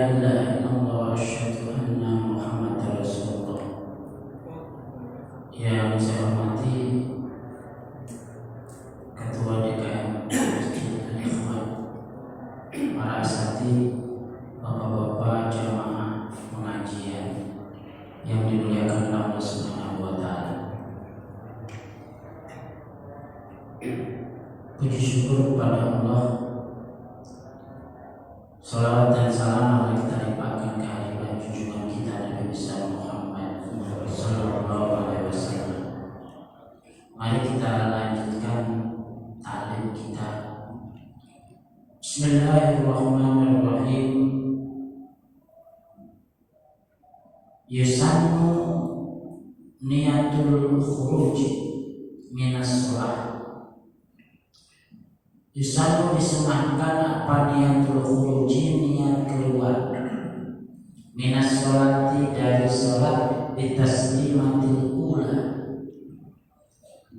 ilaha illallah asyhadu anna Muhammadar Rasulullah. Yang saya hormati Ketua DKM Masjid Al-Ikhwan, para asatidz, bapak-bapak jamaah pengajian yang dimuliakan Allah Subhanahu wa taala. Puji syukur kepada Allah. Salawat dan salam mari kita limpahkan kehadiran junjungan kita Nabi besar Muhammad sallallahu alaihi wasallam. Mari kita lanjutkan ta'lim kita. Bismillahirrahmanirrahim. Yusannu niyatul khuruj minas shalah. Yusannu disunahkan apa niyatul khuruj, niat keluar minas sholati dari sholat, bitaslimatil ula,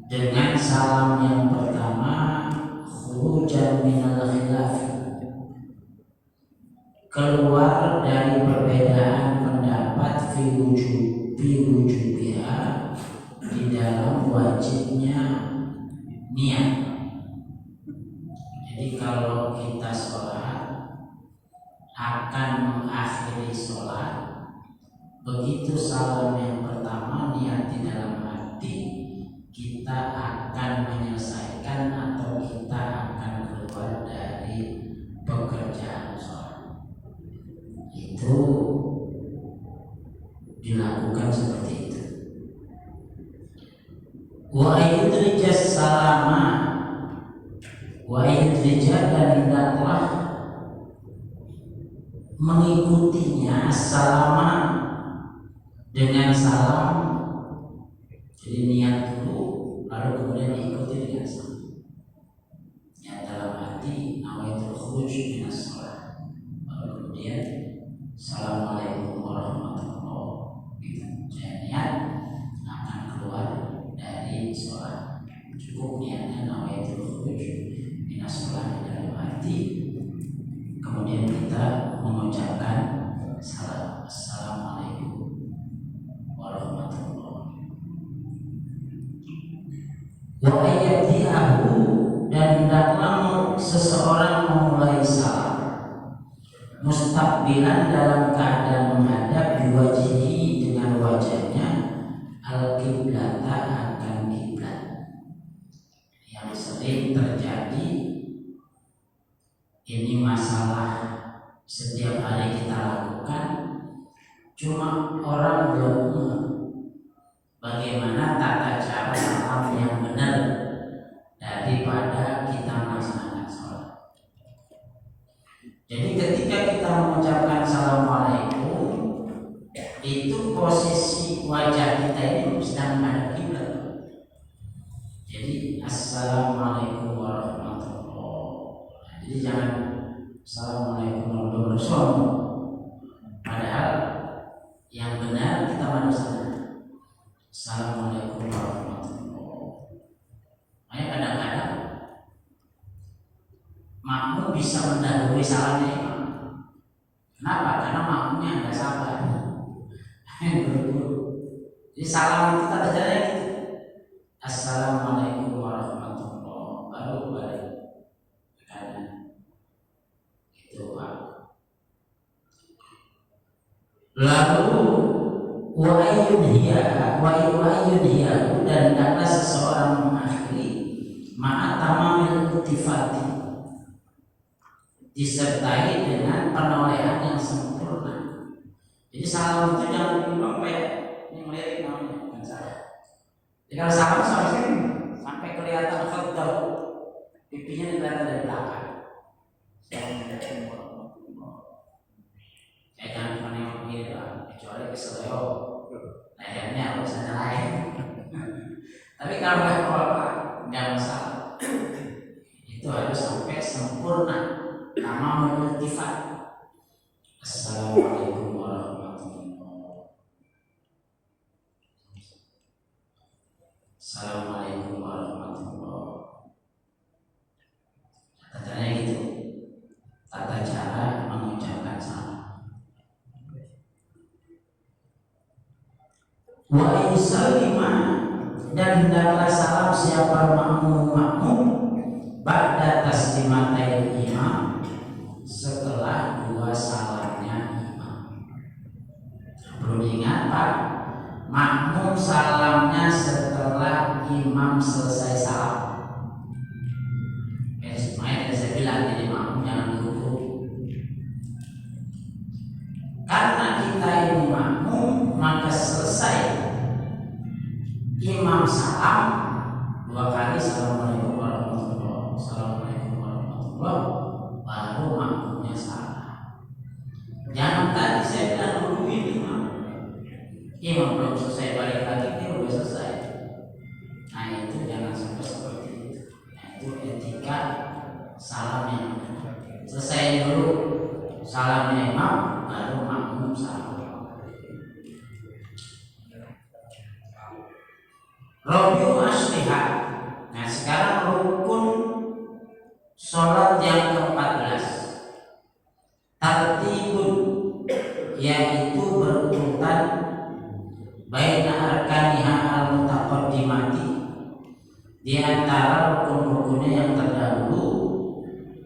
dengan salam yang pertama, khurujan minal khilaf, keluar dari perbedaan pendapat fi wujubiha, di dalam wajibnya niat. Jadi kalau kita sholat akan mengakhiri sholat, begitu salam yang pertama niat di dalam hati, kita akan menyelesaikan atau kita akan keluar dari pekerjaan sholat. Itu dilakukan seperti itu. Wa yudrijas salama, wa yudrija, dan hendaklah mengikutinya salama dengan salam. Jadi niat dulu, lalu kemudian diikuti dengan salam. Niat dalam hati, nawaitul khuruj minas shalah, lalu kemudian assalamualaikum warahmatullahi wabarakatuh. Saya niat akan keluar dari sholat. Cukup niatnya nawaitul khuruj minas shalah di dalam hati, kemudian kita mengucapkan salam, assalamualaikum warahmatullahi wabarakatuh. Wa ayyatihahu, dan hendaklah seseorang memulai salam mustaqbilan, dalam keadaan menghadap biwajihi, dengan wajahnya, al-qiblata, akan kiblat. Yang sering terjadi ini masalah setiap hari kita lakukan, cuma orang belum ngeh bagaimana tata cara salam yang benar daripada kita melaksanakan sholat. Jadi ketika kita mengucapkan assalamualaikum, itu posisi wajah kita ini sedang menghadap kiblat. Jadi assalamualaikum warahmatullahi wabarakatuh. Jadi jangan assalamualaikum warahmatullahi wabarakatuh, padahal yang benar kita manusia. Assalamualaikum warahmatullahi wabarakatuh. Makanya kadang-kadang makmum bisa mendahului salamnya imam. Kenapa? Karena makmumnya nggak sabar, buru-buru. Jadi salam kita terjadi gitu. Assalamualaikum warahmatullahi wabarakatuh, baru balik ke kanan. Itu Pak. Lalu wa ayyunhiya, dan hendaklah seseorang mengakhiri ma'atamamil iltifati, disertai dengan penolehan yang sempurna. Jadi salam itu jangan dibilang kayak ini melirik namanya, bukan salah. Jadi kalau salam seharusnya sampai kelihatan khaddahu, pipinya kelihatan dari belakang. Jangan cuma nengok begini doang, kecuali keseleo, lehernya harus ada lain. Tapi kalau nggak apa-apa, nggak masalah. Itu harus sampai sempurna, nama meniltifat. Assalamualaikum warahmatullahi wabarakatuh. Assalamualaikum warahmatullahi wabarakatuh. Katanya gitu, tata cara mengucapkan salam. Wa insallima, dan hendaklah salam siapa makmum ba'da taslimatil imam, setelah dua salamnya imam. Perlu diingat Pak, makmum salamnya setelah imam selesai salam. Makanya saya bilang jadi makmum jangan dulu. Karena kita ini makmum, maka selesai imam salam dua kali assalamualaikum warahmatullahi wabarakatuh, assalamualaikum warahmatullahi wabarakatuh, baru makmumnya salam. Jangan tadi saya bilang dulu ini imam belum selesai balik lagi dia udah selesai. Nah itu jangan sampai seperti itu. Nah itu etika salamnya. Selesai dulu salamnya imam, baru makmum salam. Robiu asliha. Nah sekarang rukun sholat yang ke-14, tartibun, yaitu berurutan baina arkaniha al-mutaqaddimati, di antara rukun-rukunnya yang terdahulu,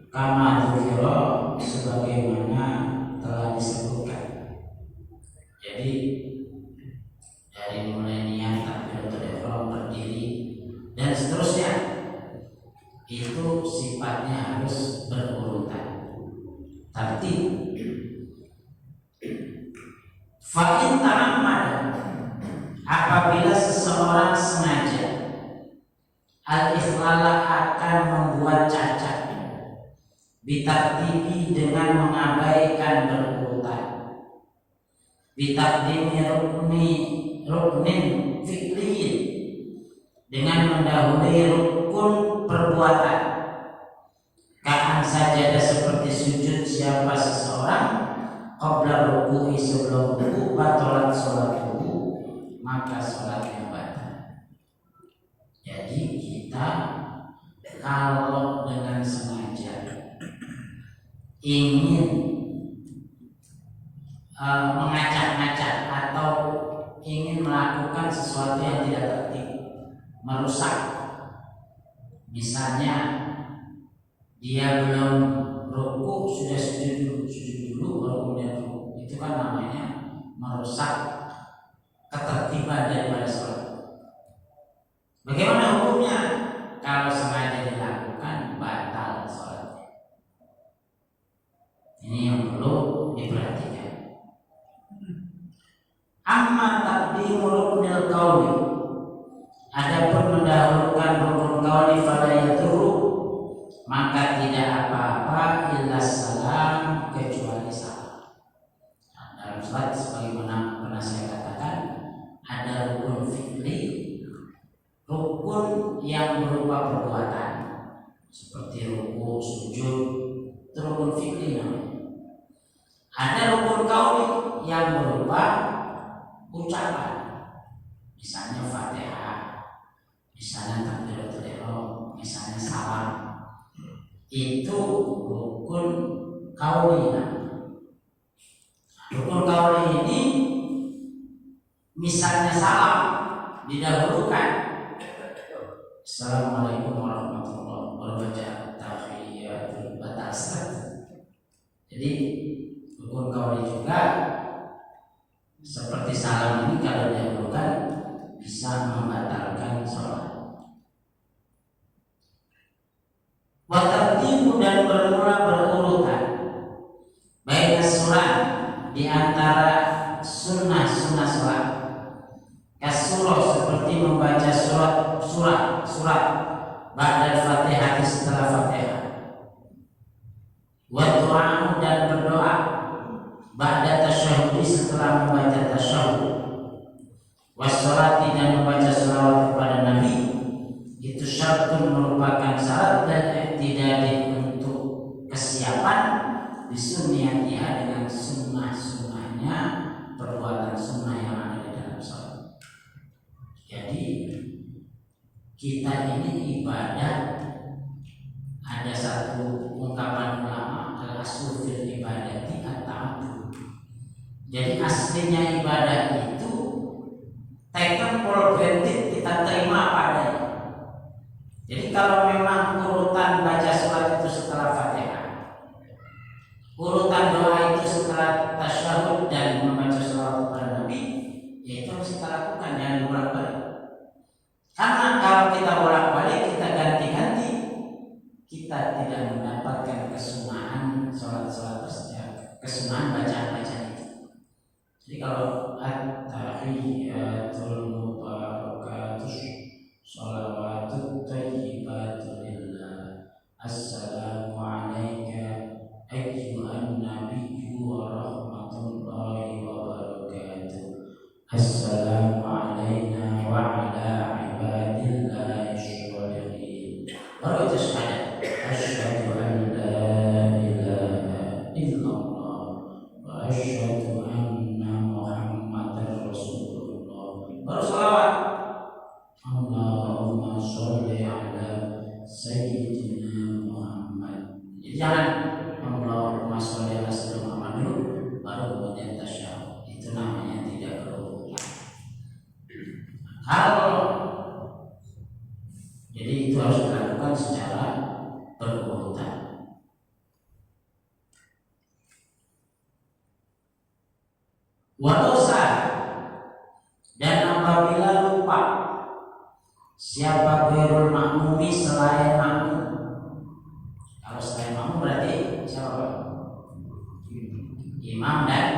kama dzikra, sebagaimana telah disebutkan. Jadi dari mulai niat takbiratul ihram, berdiri dan seterusnya, itu sifatnya harus berurutan, tertib. Fa in ta'ammada, apabila seseorang sengaja al-ikhlala, akan membuat cacat, bitartibi, dengan mengabaikan berurutan, bitaqdimi ruknin fi'liyin, dengan mendahului rukun perbuatan, kaan sajadah, seperti sujud siapa seseorang, qabla ruku'i, sebelum ruku, batalat sholatuhu, maka sholatnya batal. Jadi kita kalau dengan sengaja ingin mengacak-ngacak atau ingin melakukan sesuatu yang tidak tertib, merusak, misalnya dia belum ruku sudah sujud dulu baru kemudian ruku, itu kan namanya merusak ketertiban daripada sholat. Bagaimana hukumnya? Kalau sengaja dilakukan, batal sholatnya. Ini yang perlu diperhatikan. Amma taqdimu ruknil qauli, adapun mendahulukan rukun qauli, fala yadurru, maka tidak apa-apa, illa salam, kecuali salam. Nah, dalam salat sebagaimana pernah saya katakan, ada rukun fi'li, rukun yang berupa perbuatan seperti ruku, sujud, itu rukun fi'li namanya. Ada rukun qauli yang berupa ucapan, misalnya Fatihah, misalnya takbiratul ihram, misalnya salam, itu rukun qauli. Rukun qauli ini misalnya salam didahulukan, assalamualaikum warahmatullahi wabarakatuh, tahiyatul batal. Jadi rukun qauli juga seperti salam ini kalau didahulukan bisa membatalkan sholat. Wa tartibu, dan bermula berurutan, baik surat, di antara sunnah-sunnah sholat, kasurah, seperti membaca surat ba'da Fatihah, setelah Fatihah, wa du'a, dan berdoa ba'da tasyahud, setelah membaca tasyahud, wassalati, dan membaca salawat kepada Nabi, itu syartun, merupakan syarat, dan i'tidadin, untuk kesiapan, disunniyatiha, dengan sunnah-sunnahnya, perbuatan sunnah yang ada di dalam salat. Jadi kita ini ibadah, ada satu ungkapan ulama, al-aslu fil ibadati at-ta'abbud. Jadi aslinya ibadah itu kan for granted, kita terima apa adanya. Jadi kalau memang urutan baca surat itu setelah Fatihah, urutan doa itu setelah tasyahud dan membaca shalawat kepada Nabi, ya itu harus kita lakukan, jangan bolak-balik. Karena kalau kita bolak-balik, kita ganti-ganti, kita tidak mendapatkan kesunahan sholat-sholat kesunahan bacaan-bacaan itu. Jadi kalau at-tahiyatul mubarakatus shalawatut thayyibatu lillah assalamu alayka ayyuhan nabiyyu wa rahmatullahi wa barakatuh assalamu alayna wa ala ibadillahi sholihin. Baru itu syahadat asyhadu an la ilaha illallah wa asyhadu anna muhammadar rasulullah. Baru sholawat Allahumma sholli ala sayyidina Muhammad. Jadi jangan Allahumma sholli ala sayyidina Muhammad dulu baru kemudian tasyahud. Itu namanya tidak berurutan. Kalau jadi itu harus dilakukan secara berurutan. Walau sah dan apabila lupa siapa ghairul makmumi selain makmum. Kalau selain makmum berarti siapa? Imam dan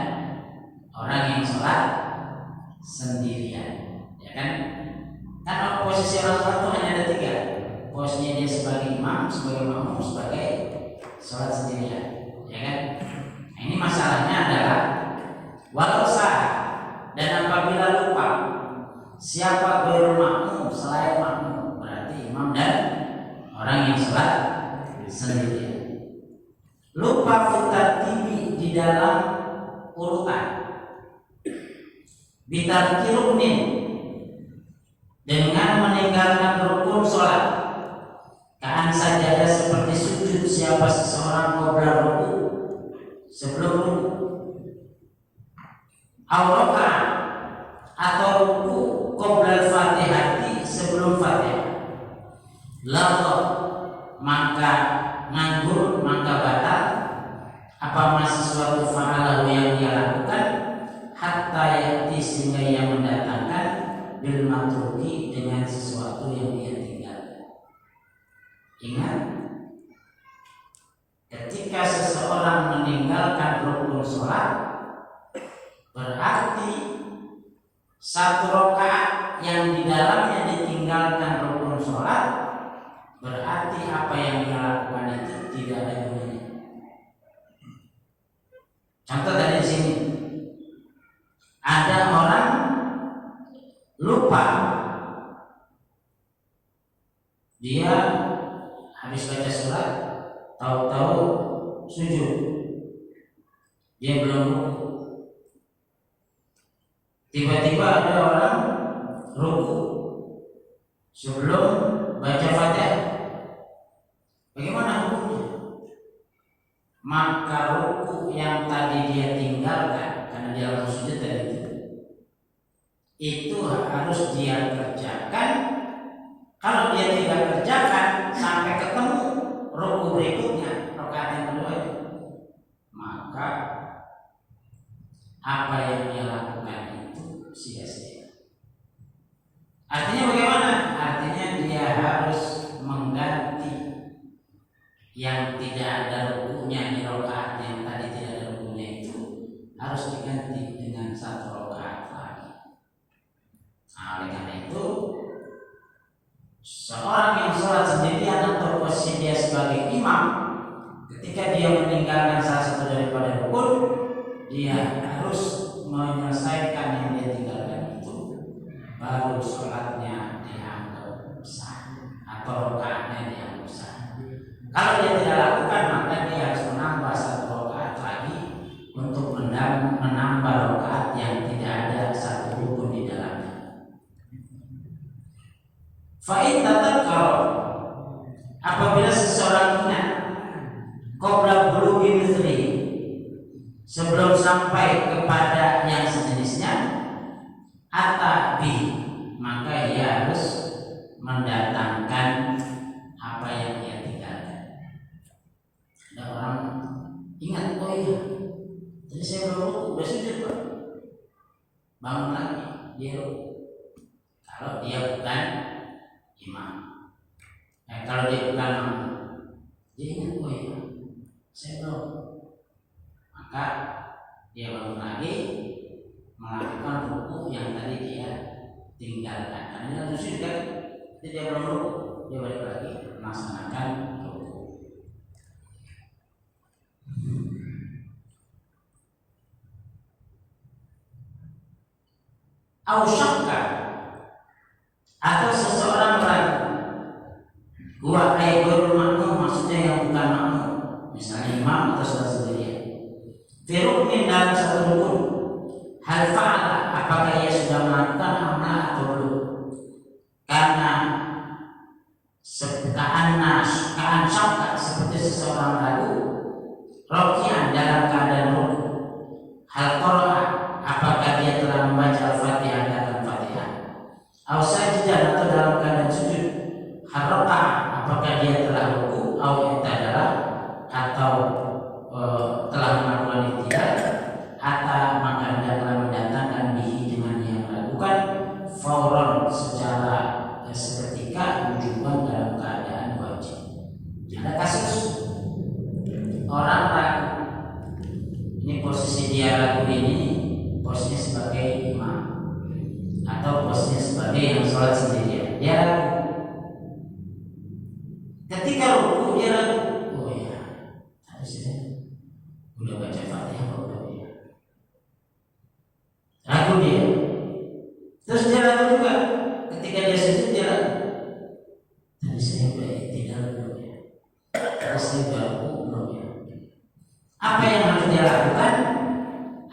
orang yang sholat sendirian, ya kan? Karena posisi orang sholat itu hanya ada tiga. Posisinya dia sebagai imam, sebagai makmum, sebagai sholat sendirian, ya kan? Nah, ini masalahnya adalah walau sah dan apabila lupa siapa ghairul makmum selain makmum, berarti imam dan orang yang sholat sendirian. Lupa fitartibi di dalam urutan, bitarki ruknin dengan meninggalkan rukun sholat, kaan sajadah seperti sujud siapa seseorang qabla ruku sebelum ruku, awroka atau ruku qabla fatihati sebelum fatihah, lalu maka nganggur, maka batal apa masih sesuatu fa'alahu yang dia lakukan hatta yati sehingga ia mendatangkan bil matruki dengan sesuatu yang dia tinggalkan. Ingat, ketika seseorang meninggalkan rukun sholat, berarti satu rakaat yang di dalamnya ditinggalkan rukun sholat, berarti apa yang dia lakukan itu tidak ada gunanya. Contoh dari sini, ada orang lupa, dia habis baca surat, tahu-tahu sujud, dia belum ruku. Tiba-tiba ada orang ruku sebelum baca Fatihah. Bagaimana hukumnya? Maka ruku yang tadi dia tinggalkan karena dia langsung sujud tadi itu harus dia kerjakan. Kalau dia tidak kerjakan sampai ketemu ruku berikutnya, rakaat yang kedua itu, maka apa yang dia lakukan itu sia-sia. Artinya bagaimana? Artinya dia harus mengganti yang tidak ada rukunya di rakaat yang tadi tidak ada rukunya itu, harus diganti dengan satu rakaat lagi. Nah, oleh karena itu seorang yang sholat sendirian atau posisi dia sebagai imam, ketika dia meninggalkan salah satu daripada rukun, dia harus menyelesaikan yang dia tinggalkan itu, baru sholatnya dianggap sah atau rakaatnya dianggap sah. Kalau dia tidak lakukan, maka dia harus menambah satu rakaat lagi untuk menambah rakaat yang tidak ada satu rukun di dalamnya. Fa'in tadzakkara, apabila seseorang ingat qabla bulughi mithli, sebelum sampai kepada yang sejenisnya, atabi, mendatangkan apa yang dia tinggalkan. Ada orang ingat, oh iya, jadi saya belum ruku, udah sujud Pak. Bangun lagi, dia ruku. Kalau dia bukan imam, kalau dia bukan imam, dia ingat, oh iya, saya belum. Maka dia bangun lagi, melakukan ruku yang tadi dia tinggalkan. Karena dia harus sujud kan, dia belum ruku, dia balik lagi melaksanakan ruku. Ausyakka, atau seseorang ragu, gua guru makmum, maksudnya yang bukan makmum, misalnya imam atau saudara sendirian. Firukmin dalam satu rukun, hal fa'ala, apakah ia sudah melakukan amal atau belum? Karena keadaan syakka, seperti seseorang ragu, rokian dalam keadaan rukun, hal qara'a, apakah dia telah membaca al-fatihah dan al-fatihah, au sajidan, atau dalam keadaan sujud, haraka, apakah dia telah ruku, au i'tadala, atau telah melakukan iktidal, hatta maka dia telah mendatangkan bihi dengan yang melakukan fauran, secara seketika, wujuban dalam keadaan wajib. Ada kasus orang ragu, ini posisi dia ragu ini posisinya sebagai imam atau posisinya sebagai yang sholat sendirian. Dia ragu, ketika ruku dia ragu, oh ya tadi saya udah baca fatihah kok, udah ya, ragu dia. Terus dia ragu juga ketika dia sujud, dia ragu, tadi saya udah tidak belum ya, tadi saya udah ruku belum ya. Apa yang harus dia lakukan?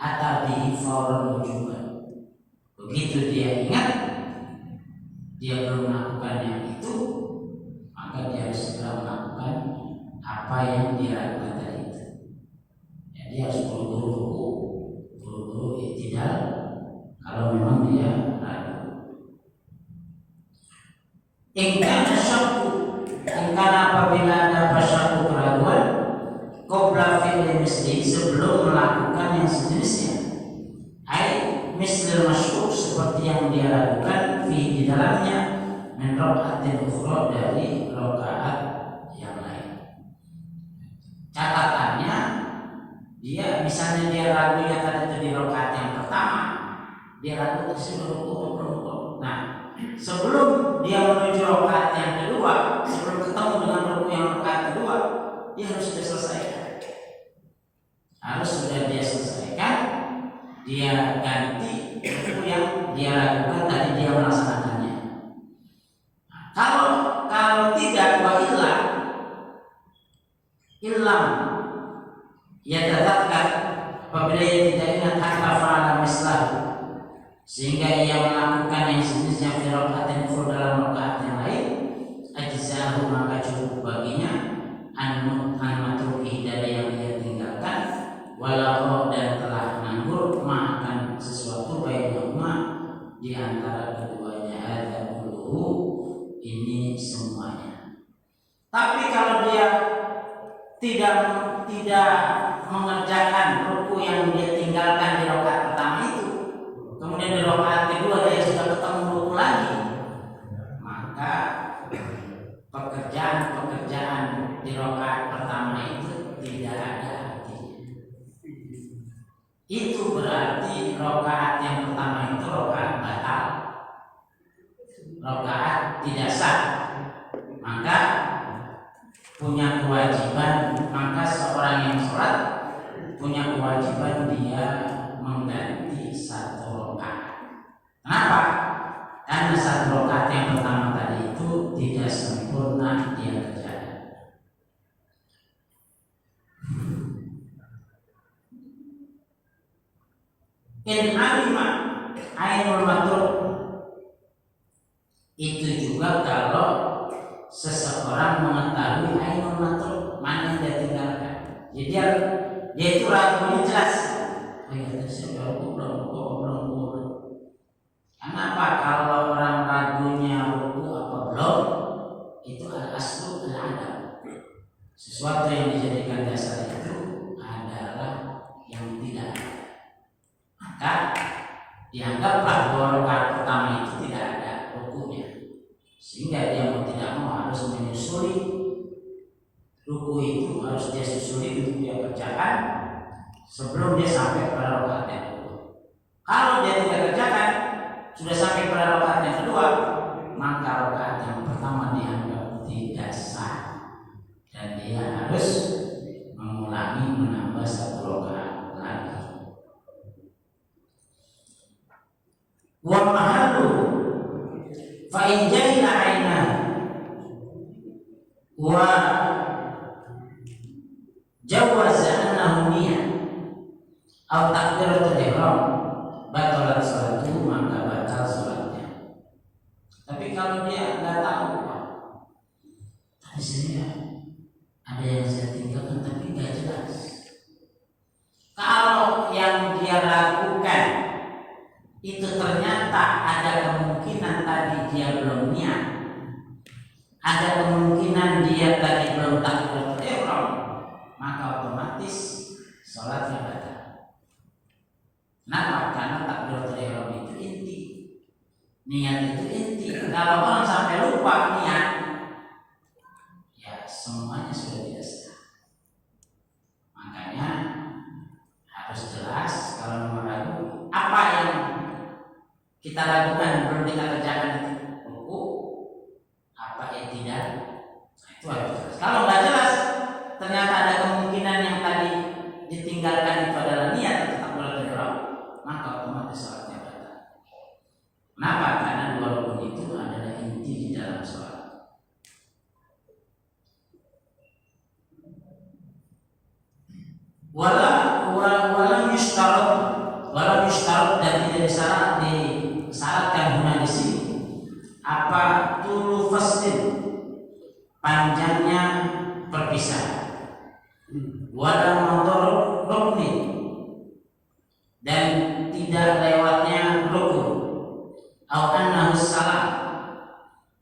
Atabi fauran wujuban. Begitu dia ingat dia belum melakukan yang itu, maka dia harus segera melakukan apa yang dia lakukan tadi itu. Jadi harus buru-buru ruku, buru-buru iktidal kalau memang dia ragu. Ingkana syakku, ingkana apabila ada syakku, keraguan, qabla fi'li misli, sebelum melakukan yang sejenisnya, ai mislil masyhur, seperti yang dia lakukan di dalamnya, min raka'atin ukhra, dari rakaat yang lain. Catatannya, dia misalnya dia ragunya tadi itu di rakaat yang pertama, dia ragu tersebut ruku. Nah, sebelum dia menuju rakaat yang kedua, sebelum ketemu dengan ruku yang rakaat kedua, dia harus sudah selesaikan. Harus sudah dia selesaikan, dia ganti ruku yang dia lakukan tadi, dia melaksanakannya. Nah, kalau tidak, wa ilam ya tetapkan, apabila ia tidak ingat hatta fa'ala mislahu, sehingga ia melakukan yang sejenisnya fi raka'atin ukhra, dalam rakaat yang lain, ajzahu, maka cukup baginya an matruki, dari yang dia tinggalkan, walau dan telah nganggur, makan sesuatu bainahuma, di antara keduanya, ada dulu ini semuanya. Tapi kalau dia tidak mengerjakan ruku yang dia tinggalkan di rakaat pertama itu, kemudian di rakaat kedua dia sudah ketemu ruku lagi, maka pekerjaan di rakaat pertama itu tidak ada artinya. Itu berarti rakaat yang pertama itu rakaat batal, rakaat tidak sah. Maka punya kewajiban, maka seorang yang sholat punya kewajiban dia mengganti satu rakaat. Kenapa? Karena satu rakaat yang pertama tadi itu tidak sempurna dia kerjakan. In alima ainul matruk, itu juga kalau seseorang mengetahui ainul matruk, mana yang dia tinggalkan. Jadi dia itu ragunya jelas. Oh ya, tadi saya belum. Kenapa kalau orang ragunya ruku apa belum? maka dianggaplah dua rakaat pertama itu tidak ada rukunya, sehingga dia mau tidak mau harus menyusuli ruku itu, harus dia susuli untuk dia kerjakan sebelum dia sampai pada rakaat yang kedua. Kalau dia tidak kerjakan sudah sampai pada rakaat yang kedua, maka rakaat yang pertama dianggap tidak sah dan dia harus mengulangi menambah satu rakaat lagi. Wa mahallu fa in jahila aina wa jawaza annahu niyat atau takbiratul ihram batalat salatu, maka batal salatnya. Tapi kalau dia nggak tahu, di sini ada yang saya tinggalkan tapi nggak jelas. Kalau yang dia lakukan itu ternyata ada kemungkinan tadi dia belum niat, ada kemungkinan dia tadi belum takbiratul ihram, maka otomatis salatnya batal. Kenapa? Karena takbiratul ihram itu inti, niat itu inti. Kalau orang sampai lupa niat, ya semuanya sudah tidak sah. Makanya harus jelas kalau memang ragu apa yang kita lakukan belum kita kerjakan itu ruku, apa yang tidak, nah, itu harus jelas. Kalau nggak jelas, ternyata ada kemungkinan yang tadi ditinggalkan itu adalah niat atau takbiratul ihram, maka otomatis salatnya batal. Kenapa? Karena dua rukun itu adalah inti di dalam salat. Walam yushtarat dan tidak disyaratkan guna di sini apa tulu faslin, panjangnya perpisahan, wala mador rukni, dan tidak lewatnya rukun, au annahu salam,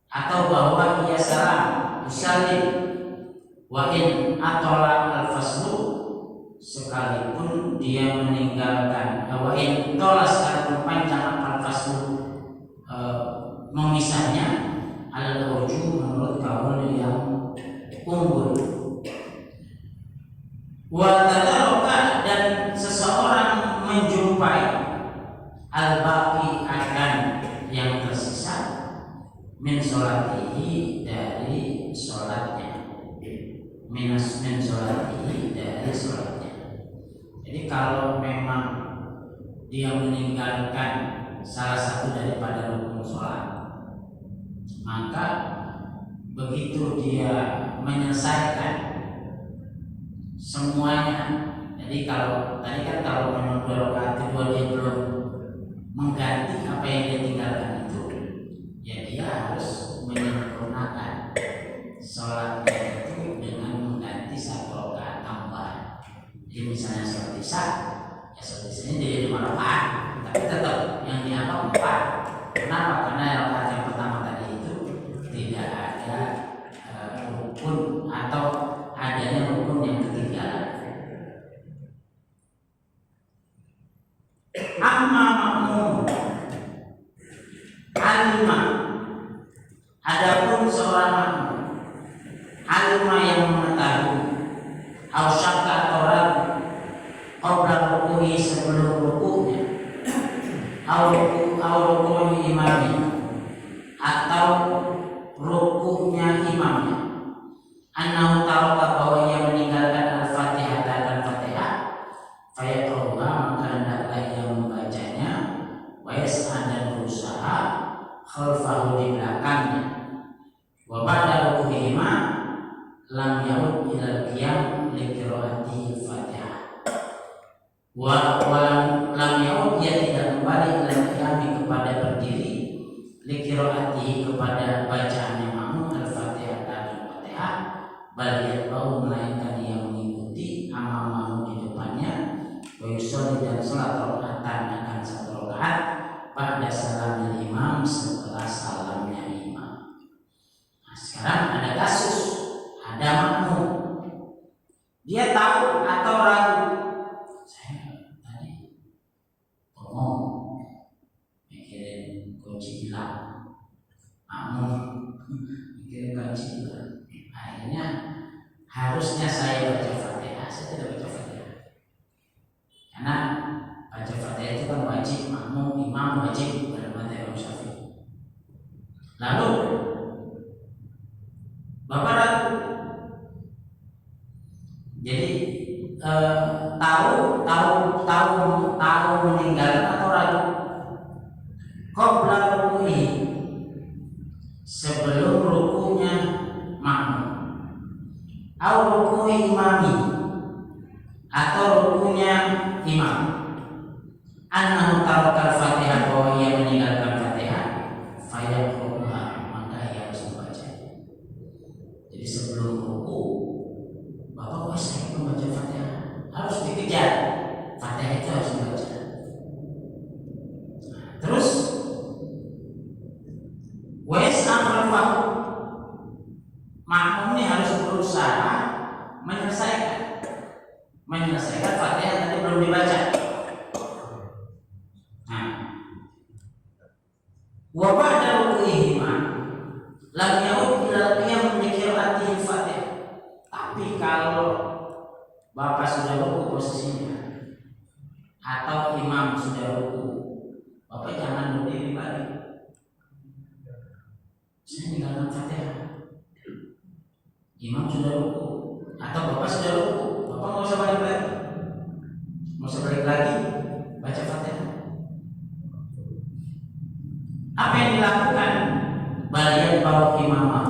atau bahwa ia salam, usallim, wa in atola al-faslu, sekalipun dia meninggalkan, wa in tola, sekalipun panjang al-faslu memisahnya, al-urju menurut kaul yang unggul. Wa tadaraka, dan seseorang menjumpai al-baqi, akan yang tersisa, min sholatihi, dari sholatnya, min sholatihi, dari sholatnya. Jadi kalau memang dia meninggalkan salah satu daripada rukun sholat, maka begitu dia menyelesaikan semuanya. Jadi kalau tadi kan kalau memang dua rakaat kedua dia belum mengganti apa yang dia tinggalkan itu, ya dia harus menyempurnakan sholatnya itu dengan mengganti satu rakaat tambahan. Jadi misalnya sholat isya, ya sholat isya ini jadi 5 rakaat, tapi tetap yang dianggap 4. Kenapa? Karena rakaat yang pertama tadi itu tidak ada rukun atau adanya rukun yang ketinggalan. Amma makmum alima, adapun seorang makmum alima yang mengetahui, au syakka atau ragu, qabla rukuhi, sebelum rukunya, au rukuhi imami, atau rukunya imamnya, annahu taraka, bahwa ia meninggalkan al-fatihah dan al-fatihah, fayaqra'uha, maka hendaklah ia membacanya, wa yas'a, dan berusaha khalfahu, di belakangnya, wa ba'da rukuhihima lam yaud ilal qiyam li qiraati al-fatihah, wa lam yaud, ia tidak kembali ilal qiyam, kepada berdiri, li qiraati, kepada bacaannya makmum, al-fatihah dan al-fatihah, bal yaqra'u, melainkan dia mengikuti amamahu, di depannya, wa yusolli, dan salat rakaatan, akan satu rakaat, pada salamnya imam, setelah salamnya imam. Nah, sekarang ada kasus, ada makmum, dia tahu atau ragu, saya tadi kunci hilang, mikir kunci hilang. Akhirnya harusnya saya baca Fatihah, saya tidak baca Fatihah. Karena baca Fatihah itu kan wajib, makmum imam wajib pada madzhab Imam Syafi'i. Lalu Bapak ragu, jadi tahu meninggalkan atau ragu? Qabla ruku'i, sebelum rukunya makmum, au ruku'i imami, atau rukunya imam, annahu tarakal Fatihah, bahwa ia meninggalkan Fatihah, fayaqra'uha, maka ia harus membaca. Jadi sebelum ruku, Bapak saya membaca Fatihah, harus dikejar. Fatihah itu harus dibaca. Terus makmum ini harus berusaha menyelesaikan Fatihah tadi belum dibaca. Nah, wa ba'da ruku'ihima lam ya'ud ila qiyam bi qira'ati Fatihah. Tapi kalau Bapak sudah ruku posisinya atau imam sudah ruku, Bapak jangan berdiri lagi. Saya tinggalkan Fatihah. Imam sudah ruku atau Bapak sudah ruku, Bapak nggak usah balik lagi. Nggak usah balik lagi, baca Fatihah. Apa yang dilakukan? Balian bawa imamah,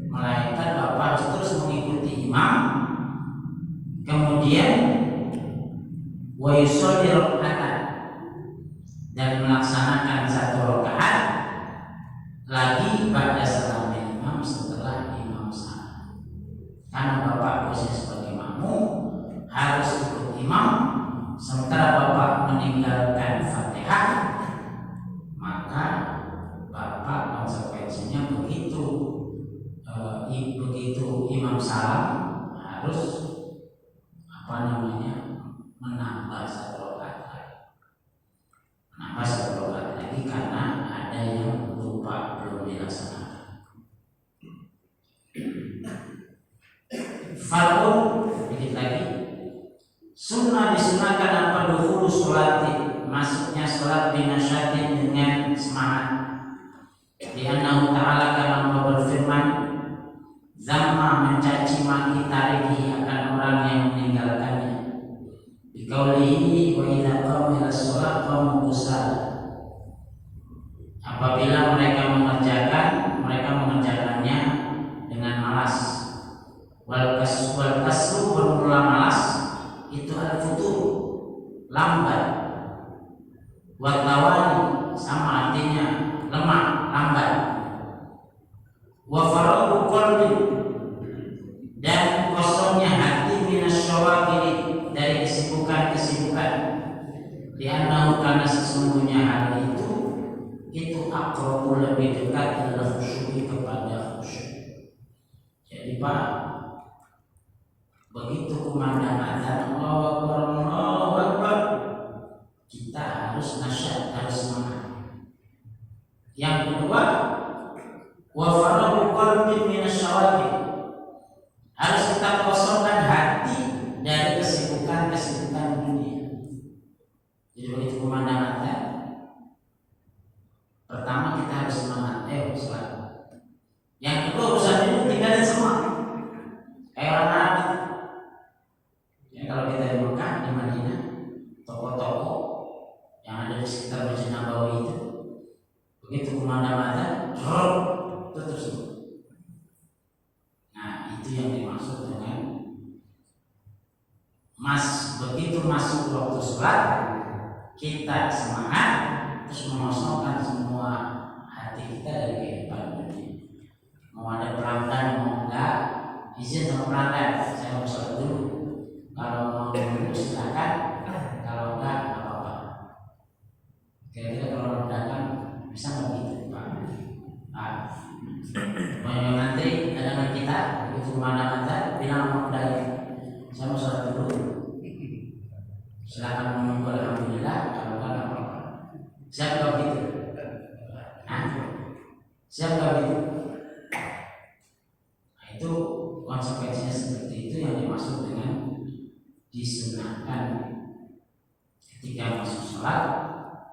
melainkan Bapak harus terus mengikuti imam. Kemudian wa yusolli raka'atan, dan melaksanakan satu rakaat lagi ba'da salam imam, setelah imam salam. Karena Bapak posisi sebagai makmum harus ikut imam, sementara Bapak meninggalkan Fatihah, maka Bapak konsekuensinya begitu imam salam harus menambah satu rakaat lagi, karena ada yang lupa belum dilaksanakan. Farqun, sedikit lagi, sunnah disunahkan apa dukhulu sholati, masuknya sholat binasyatin, dengan semangat. Di annahu ta'ala kama berfirman, zamma, mencaci maki tarihi, akan orang yang meninggalkannya. Biqaulihi wa idza qamu ila sholat qamu kusala, apabila mereka mengerjakannya dengan malas. Wal kasru bermula malas itu al-futur, lambat. Wa tawani sama artinya lemah, lambat. Wa faragu qalbi, dan kosongnya hati, minasyawagili, dari kesibukan. Li'annahu, karena sesungguhnya hal itu aqrabu, lebih dekat ila khusyuk, kepada khusyuk. Jadi Pak, begitu kumandang adzan Allahu Akbar, kita harus nasyad, harus semangat. Yang kedua, wa faragu qalbi minasyawagil, harus kita kosongkan hati dari kesibukan dunia. Jadi begitu kumandang adzan, pertama kita harus semangat, sholat. Yang kedua, urusan ini tinggalin semua, kayak orang Arab itu. Ya, kalau kita di Mekah, di Madinah, toko-toko yang ada di sekitar Masjid Nabawi itu, begitu kumandang adzan, tutup semua. Nah, itu yang dimaksud dengan begitu masuk waktu sholat, kita semangat, terus mengosongkan semua hati kita dari kehidupan dunia. Mau ada pelanggan, mau enggak, izin sama pelanggan, saya mau sholat dulu. Kalau mau dulu silakan, kalau enggak apa-apa. Kira-kira kalau orang dagang bisa nggak gitu, Pak? Banyak nanti dagangan kita begitu mana adzan, bilang sama pedagang, saya mau sholat dulu. Silakan menunggu, alhamdulillah, kalau enggak apa-apa. Siapa begitu? Siap nggak gitu? Nah, itu konsekuensinya seperti itu yang dimaksud dengan disunahkan. Ketika masuk sholat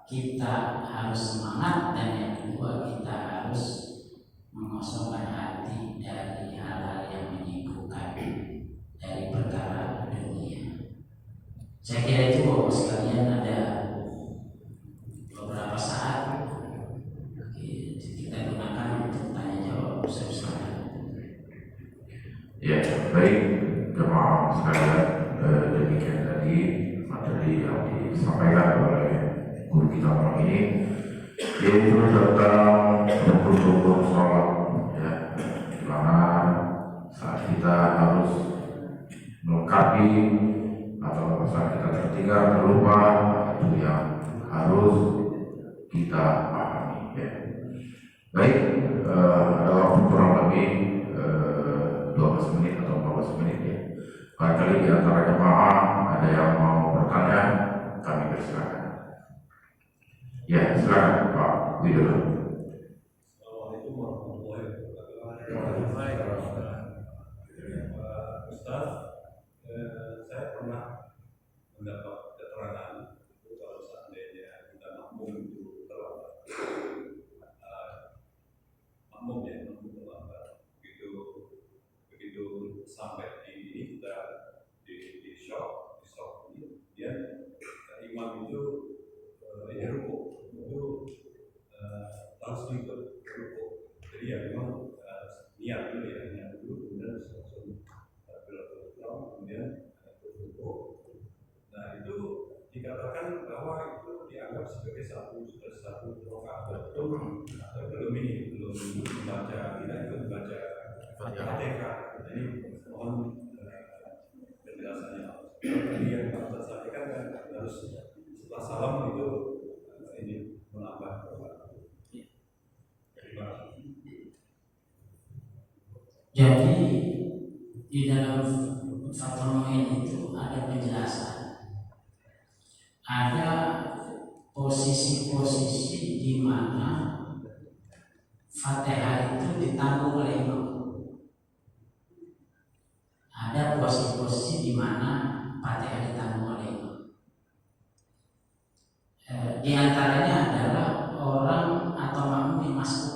kita harus semangat, dan yang kedua kita harus mengosongkan hati dari hal-hal yang menyibukkan, dari perkara dunia. Saya kira itu Bapak sekalian, ada beberapa saat kita gunakan untuk tanya jawab. Ya, baik jemaah sekalian, demikian tadi materi yang disampaikan oleh guru kita malam ini, yaitu tentang rukun-rukun sholat, ya, di mana saat kita harus melengkapi atau saat kita tertinggal terlupa, itu yang harus kita pahami, ya. Baik, ada waktu kurang lebih 12 menit atau 14 menit, ya. Barangkali di antara jemaah ada yang mau bertanya, kami persilakan. Ya, silakan Pak Widodo. Assalamualaikum warahmatullahi wabarakatuh. Ustaz, saya pernah mendapat keterangan itu kalau seandainya kita makmum itu terlambat, makmum terlambat, begitu sampai di kita di shop ini, kemudian imam itu ruku itu langsung ikut ruku. Jadi ya memang niat dulu, kemudian langsung berdoa, kemudian ruku. Nah, itu dikatakan bahwa itu dianggap sebagai satu rakaat, atau belum membaca, tidak ikut membaca Fatihah. Jadi mohon penjelasannya. Tadi yang Pak Ustaz sampaikan kan harus setelah salam itu ini menambah. Jadi di dalam Fathul Mu'in itu ada penjelasan, ada posisi-posisi di mana Fatihah itu ditanggung oleh imam. Ada posisi-posisi di mana Fatihah ditanggung oleh imam. Di antaranya adalah orang atau makmum yang masuk.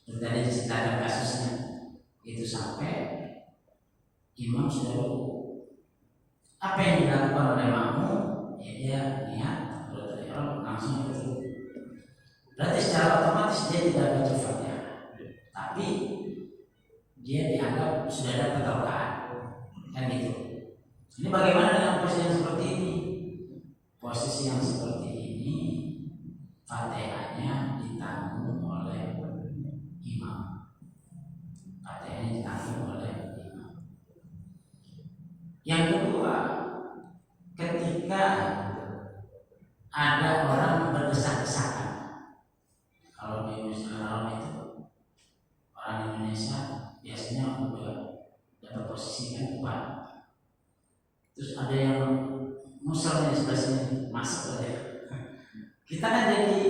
Tadi diceritakan kasusnya, itu sampai imam sudah ruku. Apa yang dilakukan oleh makmum? Ya dia niat langsung itu. Berarti secara otomatis dia tidak baca Fatihah, tapi dia dianggap sudah dapat rakaat, kan gitu. Ini bagaimana dengan posisi yang seperti ini? Posisi yang seperti ini Fatihahnya ditanggung oleh imam. Fatihahnya ditanggung oleh imam. Yang kedua, ketika ada orang berdesak-desakan, kalau di Muslim itu orang Indonesia biasanya udah dapat posisi kan depan, terus ada yang musal di sebelah sini masuk aja. Kita kan jadi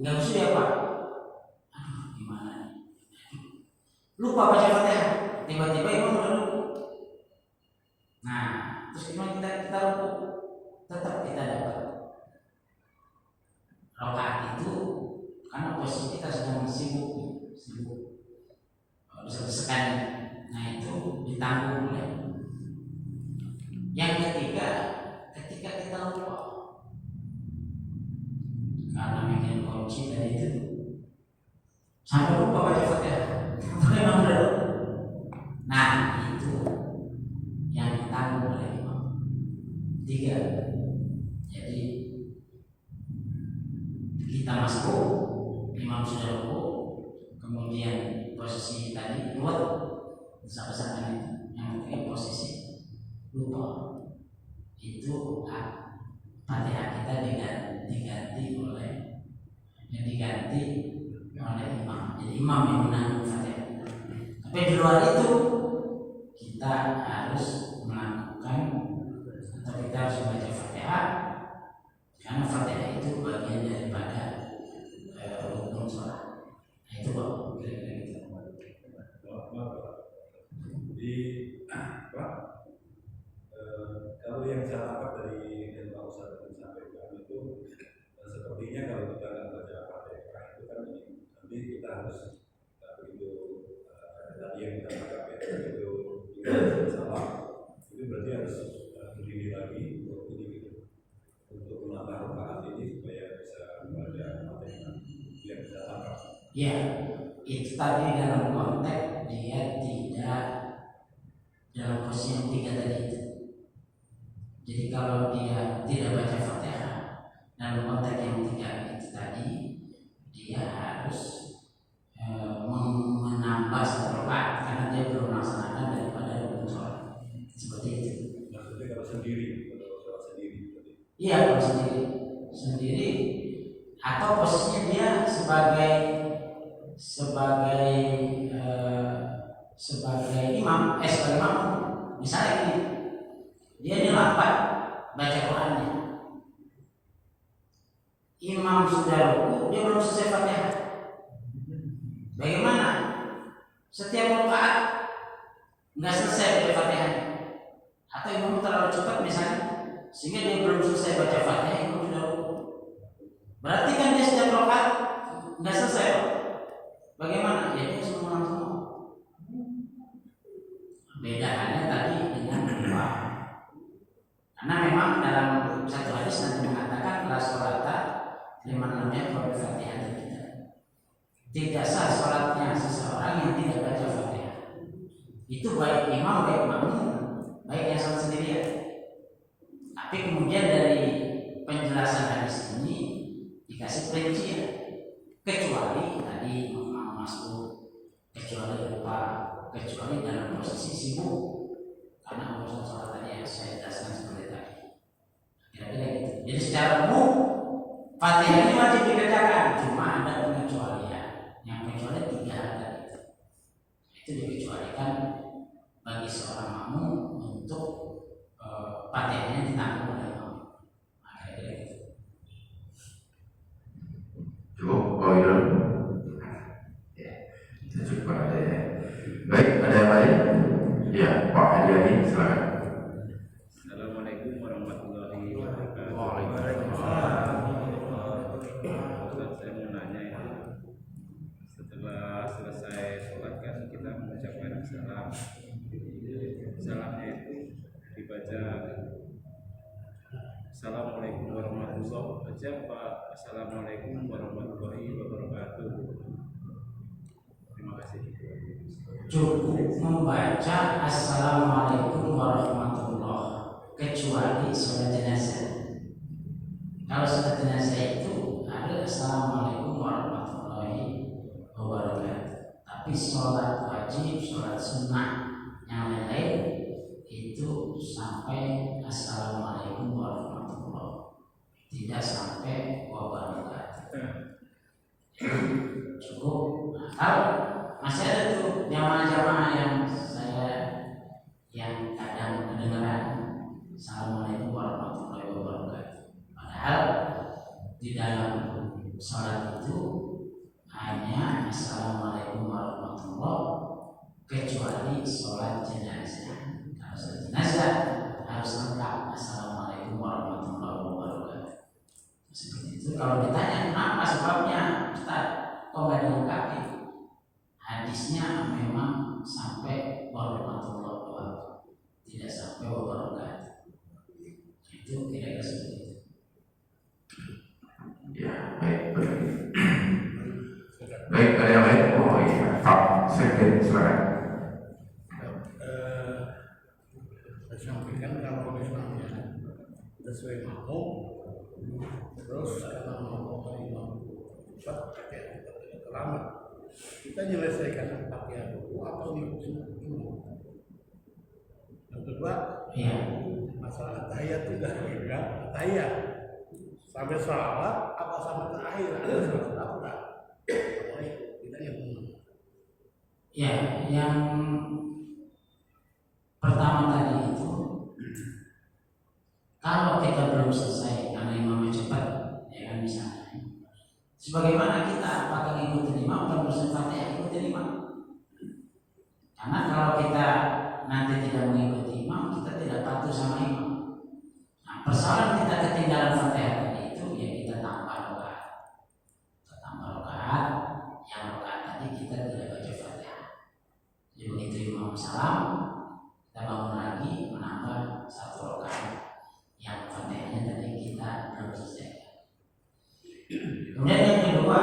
nggak usah ya Pak, aduh gimana nih, lupa baca Fatihah, tiba-tiba imam udah lupa. Nah, terus gimana kita lupa, tetap kita dapat rakaat itu karena posisi kita sedang sibuk sekali. Nah itu ditanggung oleh. Yang ketiga, ketika kita lupa karena mikirin kunci tadi itu sampai lupa baca Fatihah, memang udah lupa. Nah itu yang ditanggung oleh imam. Tiga, jadi kita masuk, imam sudah ruku, kemudian posisi tadi buat besar-besaran itu, yang ketiga posisi lupa, itu Fatihah kita diganti oleh imam. Jadi imam yang menanggung Fatihah. Tapi di luar itu kita harus melakukan atau kita harus membaca Fatihah, karena Fatihah itu bagian daripada rukun sholat. Nah, itu Bapak. Ya, itu tadi dalam konteks dia tidak dalam posisi yang tiga tadi itu. Jadi kalau dia tidak baca Fatihah dalam konteks yang tiga itu tadi, dia harus menambah satu rakaat karena dia belum melaksanakan daripada rukun sholat. Seperti itu. Maksudnya kalau sendiri, kalau sholat sendiri. Iya, kalau sendiri atau posisinya dia sebagai imam, sebagai makmum. Misalnya gini, dia ini lambat baca Qurannya, imam sudah ruku, dia belum selesai Fatihah. Bagaimana? Setiap rakaat nggak selesai baca Fatihah, atau imam terlalu cepat misalnya, sehingga dia belum selesai baca Fatihah, imam sudah ruku. Berarti kan dia setiap rakaat nggak selesai. Bagaimana? Ya dia semua langsung. Bedaannya tadi dengan dua. Karena memang dalam satu hadis nanti mengatakan la sholata liman lam yaqra Fatihah tidak. Tidak sah sholatnya seseorang yang tidak baca Fatihah. Itu baik imam, baik makmum, baik yang sholat sendirian. Tapi kemudian dari penjelasan hadis ini dikasih perincian, kecuali tadi masuk, kecuali lupa, kecuali dalam posisi sibuk karena urusan sholat tadi yang saya jelaskan seperti tadi. Kira-kira gitu. Jadi secara umum Fatihah ini wajib dikerjakan, cuma ada pengecualian. Yang pengecualian tiga ada gitu. Itu dikecualikan bagi seorang makmum untuk Fatihahnya ditanggung oleh imam. Kira-kira gitu. Cukup, oh iya. Ya, cukup ada ya. Baik, ada yang lain? Ya, Pak Hadiani, silakan. Assalamualaikum warahmatullahi wabarakatuh. Waalaikumsalam. Ustaz, saya mau nanya ya. Setelah selesai sholat kan kita mengucapkan salam. Salamnya itu dibaca Assalamualaikum warahmatullahi wabarakatuh. Pak, Assalamualaikum warahmatullahi wabarakatuh. Terima kasih. Cukup membaca Assalamualaikum warahmatullahi kecuali sholat jenazah. Kalau sholat jenazah itu ada Assalamualaikum warahmatullahi wabarakatuh. Tapi sholat wajib, sholat sunnah yang lain-lain itu sampai Assalamualaikum warahmatullahi, tidak sampai wabarakatuh. Cukup. Kalau masih ada tuh jamaah-jamaah yang kadang kedengaran Assalamualaikum warahmatullahi wabarakatuh. Padahal di dalam sholat itu hanya Assalamualaikum warahmatullahi kecuali sholat jenazah. Kalau sholat jenazah harus lengkap Assalamualaikum warahmatullahi wabarakatuh. Seperti itu. Kalau ditanya kenapa sebabnya, Ustaz, kok nggak dilengkapi? Hadisnya memang sampai warahmatullahi wabarakatuh, tidak sampai wabarakatuh. Itu kira-kira seperti itu. Ya, baik. Baik, ada yang lain? Oh iya, Pak Sekjen, silakan. Saya sampaikan kalau misalnya sesuai makmum, terus karena mau imam cepat pakai terlambat, kita menyelesaikan Fatihah dulu atau ngikutin imam. Yang kedua, Ya, masalah tahiyat tidak juga tahiyat sampai salat apa sampai terakhir ada salat apa? Kita yang ya, yang pertama tadi itu, kalau kita belum selesai karena imamnya cepat, ya kan misalnya, sebagaimana kita apakah ngikutin imam atau berusaha Fatihah ngikutin imam? Karena kalau kita nanti tidak mengikuti imam, kita tidak patuh sama imam. Nah, persoalan kita ketinggalan Fatihah tadi itu, ya kita tambah rakaat. Kita tambah rakaat, yang rakaat tadi kita tidak baca Fatihah. Jadi begitu imam salam, kita bangun lagi menambah satu rakaat yang Fatihahnya tadi kita belum selesai. Kemudian yang kedua,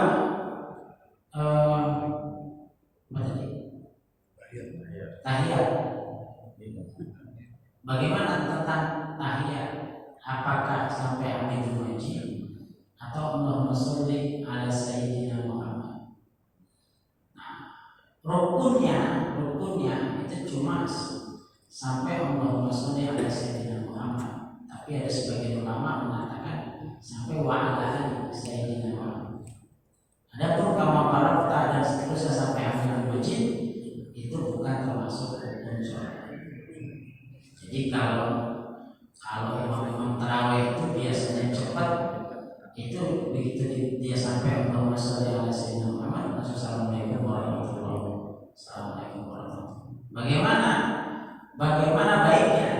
Bagaimana tentang tahiyat? Apakah sampai Hamidul Majid atau Allahumma sholli ala Sayyidina Muhammad? Nah, rukunnya itu cuma sampai Allahumma sholli ala Sayyidina Muhammad. Tapi ada sebagian ulama mengatakan sampai wa ala Sayyidina Muhammad. Adapun kama barakta dan seterusnya sampai Hamidul Majid itu bukan termasuk rukun sholat. Jadi kalau imam tarawih itu biasanya cepat, itu begitu dia sampai Allahumma sholli ala Sayyidina Muhammad, Assalamualaikum warahmatullahi wabarakatuh. Bagaimana baiknya?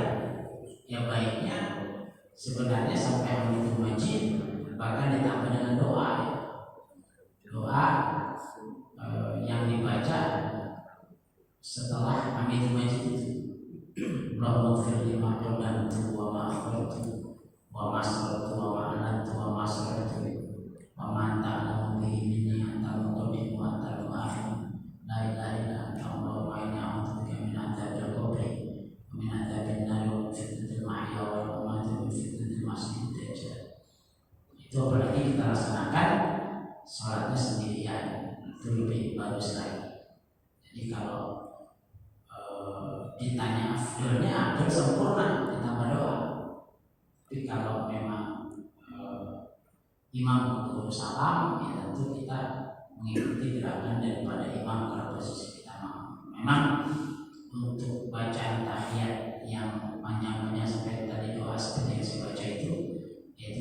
Ya baiknya sebenarnya sampai Hamidul Majid, bahkan ditambah dengan doa yang dibaca setelah Hamidul Majid itu. Allahumma firli ma qaddamtu wa ma akhartu wa ma asrartu wa ma a'lantu wa ma asrartu wa ma anta a'lamu bihi minni anta al-muqaddim wa anta al-mu'akhir la ilaha illa anta Allahumma inni a'udzubika min adzabil qabri wa min adzabin nar wa min fitnatil mahya wal mamati wa min fitnatil masiihid dajjal. Itu apalagi kita laksanakan sholatnya sendirian, itu lebih bagus lagi. Jadi kalau ditanya afdalnya, afdal sempurna ditambah doa. Tapi kalau memang imam guru salam, ya tentu kita mengikuti gerakan daripada imam kalau posisi kita mau. Memang untuk bacaan tahiyat yang panjang-panjang sampai tadi doa seperti yang saya baca itu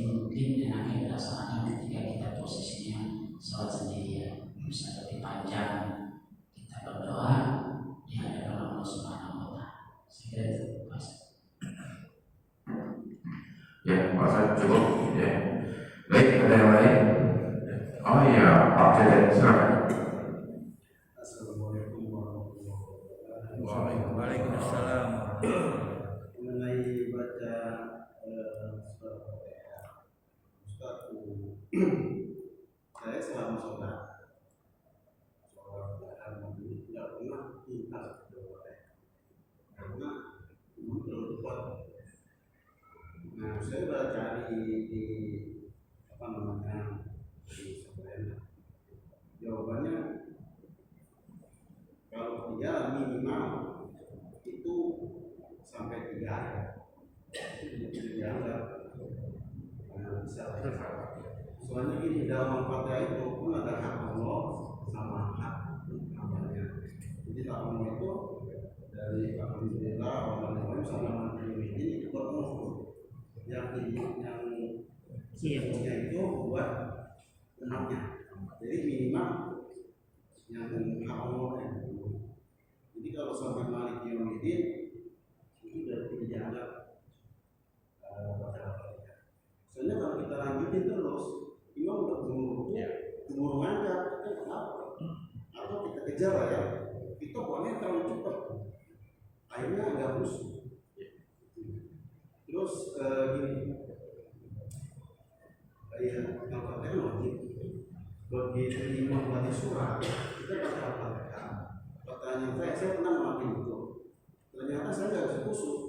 mungkin enaknya dilaksanakan ketika kita posisinya sholat sendirian, bisa lebih panjang kita berdoa di hadapan Allah Subhanahu wa Ta'ala. Saya kira itu Mas. Ya, masa cukup ya. Baik, ada yang lain? Oh iya, Pak Cecep, silakan. Assalamualaikum warahmatullahi wabarakatuh. Waalaikumsalam. Mengenai baca surat Al-Fatihah, Ustaz, saya selama sholat tidak pernah minta doa, karena memang terlalu kuat. Nah, saya sudah cari di di sebenarnya jawabannya kalau dia minimal itu sampai 3 ayat itu dianggap bisa. Soalnya gini, dalam Al-Fatihah itu pun ada hak Allah sama hak hambanya. Jadi tamu itu dari alhamdulillah Alhamdulillah sama ini itu bermusuh. Yang itu buat umatnya. Jadi minimal yang hak Allah itu. Jadi kalau sampai Malik Yaumiddin itu tidak dianggap baca Al-Fatihah. Soalnya kalau kita lanjutin terus, imam udah keburu ngajak, kita kenapa? Atau kita kejar lah ya. Itu pokoknya terlalu cepat. Akhirnya agak rusuh. Terus gini, Al-Fatihah wajib. Begitu imam baca surat, kita baca Al-Fatihah. Pertanyaan saya pernah ngelakuin itu. Ternyata saya nggak bisa khusyuk.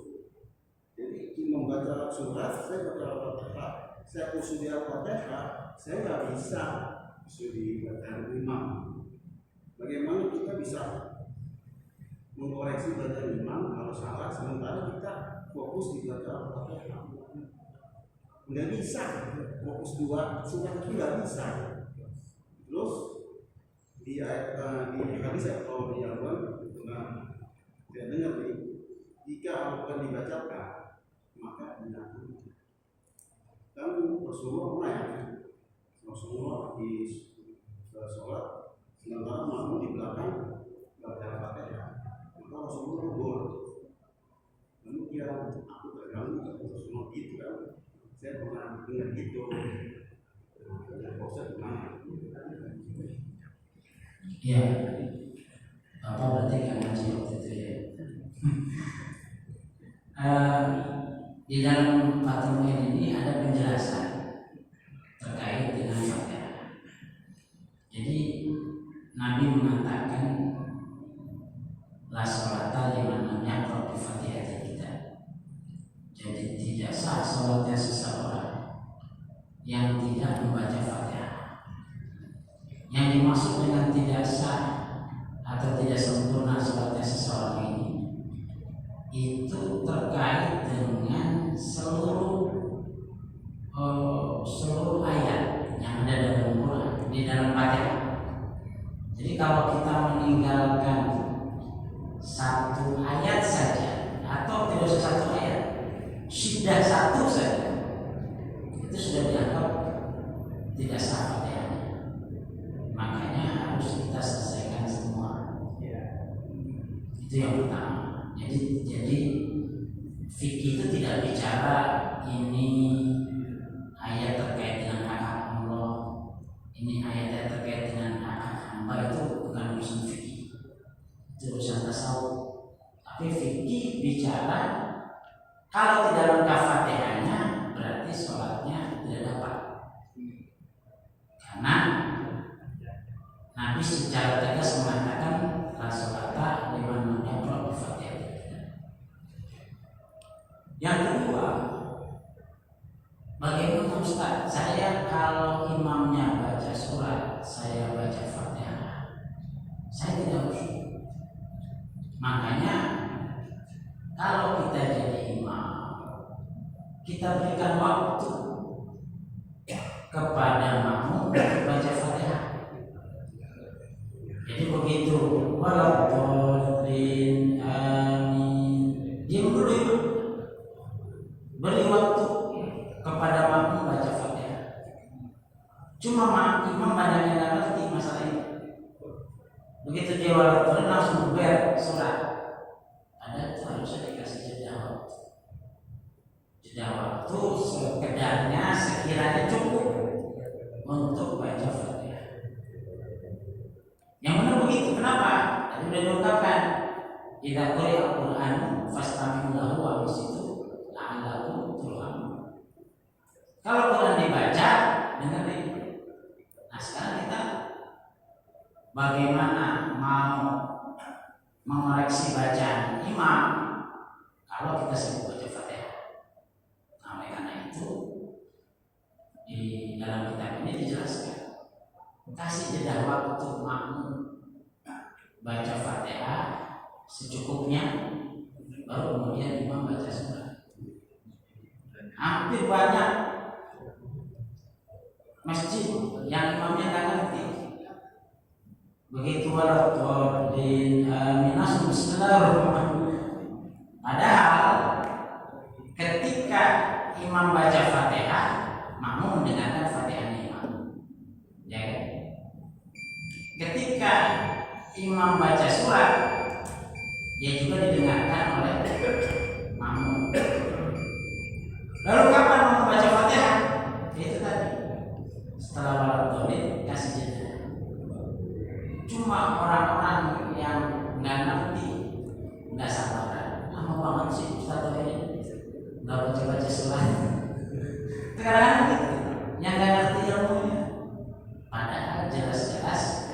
Jadi imam baca surat, saya baca Al-Fatihah. Saya khusyuk di Al-Fatihah, saya nggak bisa khusyuk di bacaan imam. Bagaimana kita bisa mengkoreksi bacaan imam kalau salah, sementara kita fokus di bacaan Al-Fatihah? Nggak bisa, fokus 2 surat itu nggak bisa. Terus di hadis atau di Al-Quran saya dengar nih, jika Al-Quran dibacakan maka dilakukan. Kan Rasulullah pernah ya, Rasulullah di sholat sementara makmum di belakang baca Al-Fatihah, maka Rasulullah kubur. Lalu dia aku terganggu dengan Rasulullah gitu kan, saya pernah dengar gitu. Ya, Bapak berarti nggak ngaji waktu itu ya. Di dalam Fathul Mu'in ini ada penjelasan terkait dengan Fatihah. Jadi Nabi mengatakan la sholata liman lam yaqra bi Fatihati kita. tidak membaca Fatihah. Yang dimaksud dengan tidak sah atau tidak sempurna sholatnya seseorang ini itu terkait dengan seluruh ayat yang ada dalam Quran di dalam Fatihah. Jadi kalau kita meninggalkan satu ayat saja atau tidak usah satu ayat, sudah satu saja, itu sudah dianggap tidak sah Fatihahnya. Makanya harus kita selesaikan semua. Itu yang pertama. Jadi fikih itu tidak bicara ini ayat terkait dengan hak Allah, ini ayat yang terkait dengan hak hamba, itu bukan urusan fikih, itu urusan tasawuf. Tapi fikih bicara kalau tidak lengkap Fatihahnya berarti sholatnya tidak dapat, karena Nabi secara tegas mengatakan la sholata liman lam yaqra bi Fatihah. Yang kedua, bagaimana Ustaz? Saya kalau imamnya baca surat, saya baca Fatihah, saya tidak khusyuk. Makanya kalau kita jadi imam, kita berikan waktu kepada makmum untuk baca Fatihah. Jadi begitu, waladhdallin amin, diam dulu itu, beri waktu kepada makmum baca Fatihah. Cuma imam badannya nggak ngerti masalah ini. Begitu dia waladhdallin langsung ber surat. Ada itu harusnya dikasih jeda waktu. Jeda waktu sekedarnya sekiranya cukup untuk baca Fatihah. Yang benar begitu. Kenapa? Tadi sudah diungkapkan. Idza quri'a al-Qur'an fastami'u lahu wa ansitu la'allakum turhamun. Kalau Quran dibaca, dengerin. Nah sekarang kita bagaimana mau mengoreksi bacaan imam kalau kita sibuk baca Fatihah. Nah oleh karena itu di dalam kitab ini dijelaskan, kasih jeda waktu makmum baca Fatihah secukupnya, baru kemudian imam baca surat. Hampir banyak masjid yang imamnya nggak ngerti. Begitu waladhdallin amin bismillahirrahmanirrahim. Padahal ketika imam baca Fatihah, makmum mendengarkan Fatihahnya imam. Ya kan? Ketika imam baca surat, dia juga didengarkan oleh makmum. Lalu kapan mau baca Fatihah? Itu tadi. Setelah waladhdallin kasih jeda. Cuma orang-orang yang nggak ngerti, nggak sabaran, lama banget sih Ustaz ini, nggak baca-baca surat. Sekarang gitu, yang nggak ngerti ilmunya, padahal jelas-jelas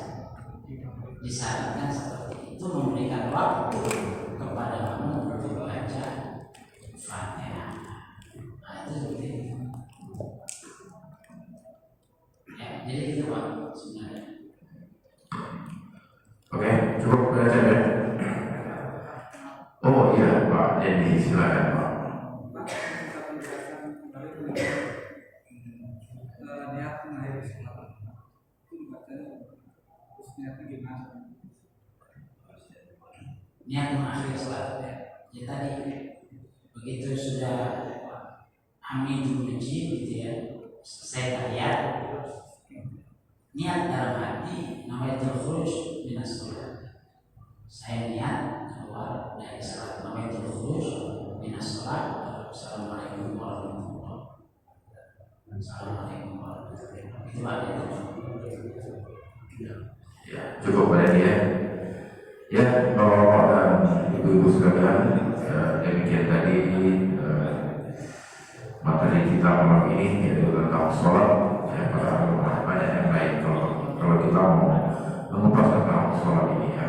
disarankan seperti itu, memberikan waktu kepada makmum untuk baca Fatihah. Nah, itu seperti itu. Ya, jadi itu Pak sebenarnya. Oke, cukup belajar ya. Oh iya Pak Denny, silakan Pak. Niat mengakhiri sholat itu bacanya terus niatnya gimana? Niat mengakhiri sholat ya tadi begitu sudah hamidul majid gitu ya, selesai tahiyat, niat dalam hati nawaitul khuruj minas sholat. Saya niat keluar dari sholat, nawaitul khuruj minas sholat. Assalamualaikum warahmatullahi wabarakatuh. Assalamualaikum warahmatullahi wabarakatuh. Itu ada itu. Ya, cukup Pak Denny ya. Ya, Bapak dan Ibu-ibu sekalian, demikian tadi materi kita malam ini, yaitu tentang sholat. Ya, banyak yang lain kalau kita mau mengupas tentang sholat ini ya.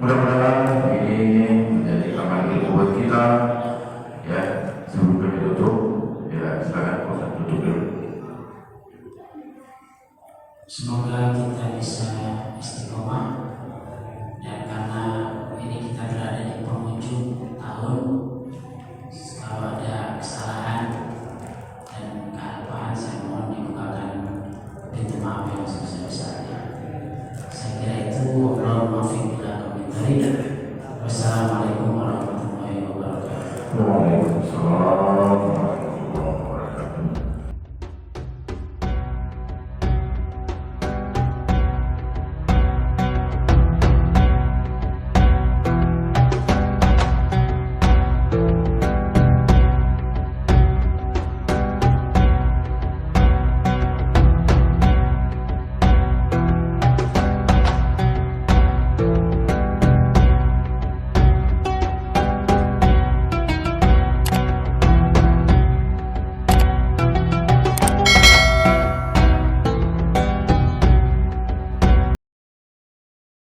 Mudah-mudahan ini menjadi amal ilmu buat kita ya. Sebelum kami tutup ya, silakan proses tutup dulu. Semoga kita bisa istiqomah